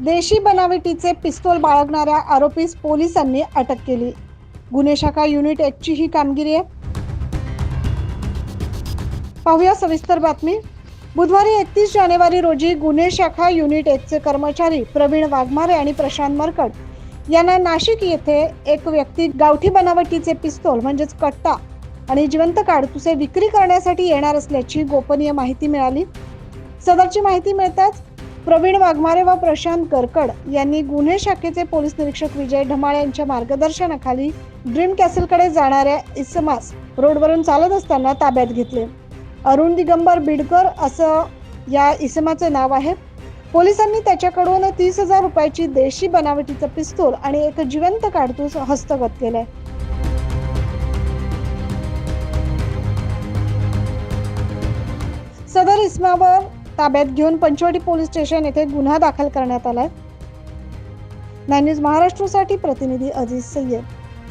देशी बनावटीचे पिस्तूल बाळगणाऱ्या आरोपीस पोलिसांनी अटक केली। गुन्हे शाखा युनिट 1 ची ही कामगिरी आहे। पाहूया सविस्तर बातमी। बुधवारी 31 जानेवारी रोजी गुन्हे शाखा युनिट 1 चे कर्मचारी प्रवीण वाघमारे आणि प्रशांत मरकट यांना नाशिक येथे एक व्यक्ती गावठी बनावटीचे पिस्तूल म्हणजेच कट्टा आणि जिवंत काडतुसे विक्री करण्यासाठी येणार असल्याची गोपनीय माहिती मिळाली। सदरची माहिती मिळताच प्रवीण वाघमारे व प्रशांत गरकड यांनी गुन्हे शाखेचे पोलीस निरीक्षक विजय ढमाळ यांच्या मार्गदर्शनाखाली ड्रीम कॅसलकडे जाणाऱ्या इसमास रोडवरून चालत असताना ताब्यात घेतले। अरुण दिगंबर बिडकर असं या इसमाचे नाव आहे। पोलिसांनी त्याच्याकडून 30,000 रुपयाची देशी बनावटीचं पिस्तूल आणि एक जिवंत काडतूस हस्तगत केले। सदर इसमावर ताब्यात घेऊन पंचवटी पोलीस स्टेशन येथे गुन्हा दाखल करण्यात आलाय। 9 न्यूज महाराष्ट्रासाठी प्रतिनिधी अजीज सय्यद।